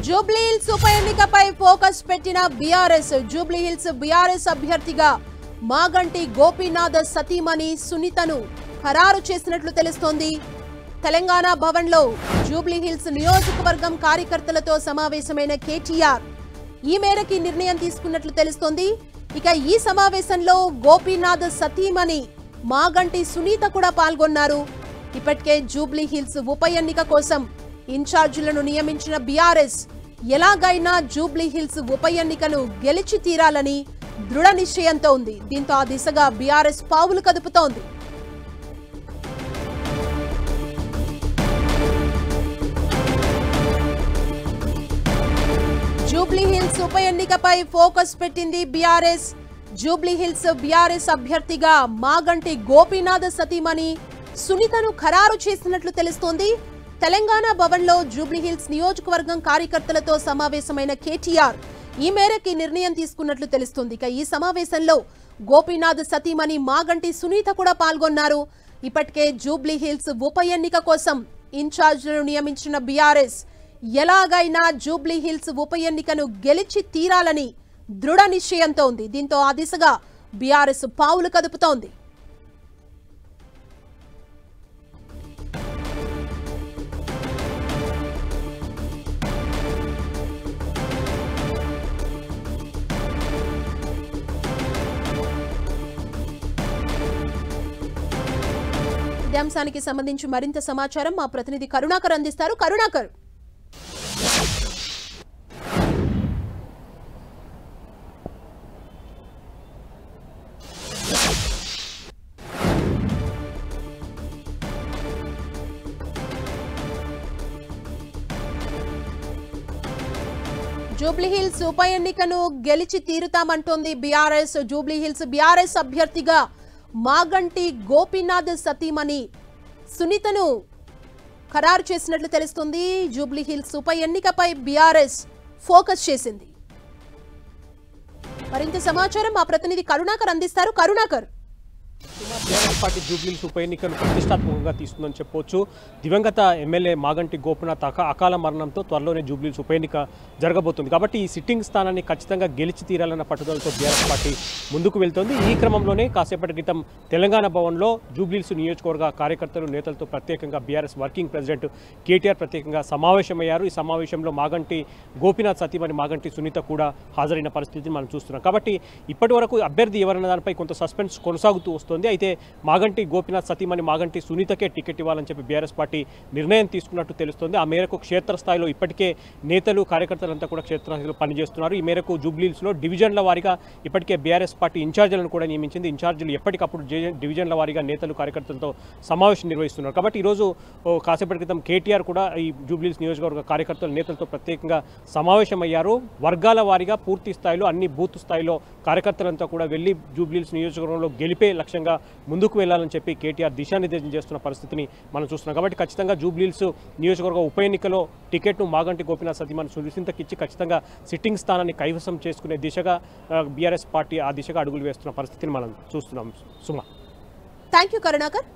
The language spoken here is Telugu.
జూబ్లీ హిల్స్ ఉప ఎన్నికపై ఫోకస్ పెట్టిన బీఆర్ఎస్. జూబ్లీ హిల్స్ బీఆర్ఎస్ అభ్యర్థిగా మాగంటి గోపీనాథ్ సతీమణి సునీతను ఖరారు చేసినట్లు తెలుస్తోంది. తెలంగాణ భవన్లో జూబ్లీ హిల్స్ నియోజకవర్గం కార్యకర్తలతో సమావేశమైన కేటీఆర్ ఈ మేరకు నిర్ణయం తీసుకున్నట్లు తెలుస్తోంది. ఇక ఈ సమావేశంలో గోపీనాథ్ సతీమణి మాగంటి సునీత కూడా పాల్గొన్నారు. ఇప్పటికే జూబ్లీ హిల్స్ ఉప ఎన్నిక కోసం ఇన్ఛార్జీలను నియమించిన బీఆర్ఎస్ ఎలాగైనా జూబ్లీ హిల్స్ ఉప ఎన్నికను గెలిచి తీరాలని దృఢ నిశ్చయంతో ఉంది. దీంతో ఆ దిశగా బీఆర్ఎస్ పావులు కదుపుతోంది. జూబ్లీ హిల్స్ ఉప ఎన్నికపై ఫోకస్ పెట్టింది బీఆర్ఎస్. జూబ్లీ హిల్స్ బీఆర్ఎస్ అభ్యర్థిగా మాగంటి గోపీనాథ్ సతీమణి సునీతను ఖరారు చేసినట్లు తెలుస్తోంది. తెలంగాణ భవన్లో జూబ్లీ హిల్స్ నియోజకవర్గం కార్యకర్తలతో సమావేశమైన కేటీఆర్ ఈ మేరకు నిర్ణయం తీసుకున్నట్లు తెలుస్తోంది. ఇక ఈ సమావేశంలో గోపీనాథ్ సతీమణి మాగంటి సునీత కూడా పాల్గొన్నారు. ఇప్పటికే జూబ్లీ హిల్స్ ఉప ఎన్నిక కోసం ఇన్ఛార్జీలను నియమించిన బీఆర్ఎస్ ఎలాగైనా జూబ్లీ హిల్స్ ఉప ఎన్నికను గెలిచి తీరాలని దృఢ నిశ్చయంతో ఉంది. దీంతో ఆ దిశగా బీఆర్ఎస్ పావులు కదుపుతోంది. ఇదే అంశానికి సంబంధించి మరింత సమాచారం మా ప్రతినిధి కరుణాకర్ అందిస్తారు. కరుణాకర్, జూబ్లీ హిల్స్ ఉప ఎన్నికను గెలిచి తీరుతామంటోంది బీఆర్ఎస్. జూబ్లీ హిల్స్ బీఆర్ఎస్ అభ్యర్థిగా మాగంటి గోపీనాథ్ సతీమణి సునీతను ఖరారు చేసినట్లు తెలుస్తుంది. జూబ్లీ హిల్స్ ఉప ఎన్నికపై బీఆర్ఎస్ ఫోకస్ చేసింది. మరింత సమాచారం మా ప్రతినిధి కరుణాకర్ అందిస్తారు. Karunakar, BRS party Jubilee hills ఉప ఎన్నికను ప్రతిష్టాత్మకంగా తీసుకుందని చెప్పొచ్చు. దివంగత ఎమ్మెల్యే మాగంటి గోపీనాథ్ అకాల మరణంతో త్వరలోనే జూబ్లీ హిల్స్ ఉప ఎన్నిక జరగబోతుంది. కాబట్టి ఈ సిట్టింగ్ స్థానాన్ని ఖచ్చితంగా గెలిచి తీరాలన్న పట్టుదలతో బీఆర్ఎస్ పార్టీ ముందుకు వెళ్తోంది. ఈ క్రమంలోనే కాసేపటి క్రితం తెలంగాణ భవన్లో జూబ్లీ హిల్స్ నియోజకవర్గ కార్యకర్తలు నేతలతో ప్రత్యేకంగా బీఆర్ఎస్ వర్కింగ్ ప్రెసిడెంట్ కేటీఆర్ ప్రత్యేకంగా సమావేశమయ్యారు. ఈ సమావేశంలో మాగంటి గోపీనాథ్ సతీమణి మాగంటి సునీత కూడా హాజరైన పరిస్థితిని మనం చూస్తున్నాం. కాబట్టి ఇప్పటి వరకు అభ్యర్థి ఎవరన్న దానిపై కొంత సస్పెన్స్ కొనసాగుతూ వస్తుంది. అయితే మాగంటి గోపీనాథ్ సతీమణి మాగంటి సునీతకే టికెట్ ఇవ్వాలని చెప్పి బీఆర్ఎస్ పార్టీ నిర్ణయం తీసుకున్నట్టు తెలుస్తుంది. ఆ మేరకు క్షేత్రస్థాయిలో ఇప్పటికే నేతలు కార్యకర్తలంతా కూడా క్షేత్రస్థాయిలో పనిచేస్తున్నారు. ఈ మేరకు జూబ్లీ హిల్స్లో డివిజన్ల వారీగా ఇప్పటికే బీఆర్ఎస్ పార్టీ ఇన్ఛార్జీలను కూడా నియమించింది. ఇన్ఛార్జీలు ఎప్పటికప్పుడు డివిజన్ల వారీగా నేతలు కార్యకర్తలతో సమావేశం నిర్వహిస్తున్నారు. కాబట్టి ఈరోజు కాసేపటి క్రితం కేటీఆర్ కూడా ఈ జూబ్లీ హిల్స్ నియోజకవర్గ కార్యకర్తల నేతలతో ప్రత్యేకంగా సమావేశమయ్యారు. వర్గాల వారీగా పూర్తి స్థాయిలో అన్ని బూత్ స్థాయిలో కార్యకర్తలంతా కూడా వెళ్లి జూబ్లీ హిల్స్ నియోజకవర్గంలో గెలిపే లక్ష్యంగా ముందుకు వెళ్లాలని చెప్పి కేటీఆర్ దిశానిర్దేశం చేస్తున్న పరిస్థితిని మనం చూస్తున్నాం. కాబట్టి ఖచ్చితంగా జూబ్లీ హిల్స్ నియోజకవర్గ ఉప ఎన్నికలో టికెట్ను మాగంటి గోపీనాథ్ సతీమణి సునీతకి ఇచ్చి ఖచ్చితంగా సిట్టింగ్ స్థానాన్ని కైవసం చేసుకునే దిశగా బీఆర్ఎస్ పార్టీ ఆ దిశగా అడుగులు వేస్తున్న పరిస్థితిని మనం చూస్తున్నాం. సుమా, థ్యాంక్ యూ కరుణాకర్.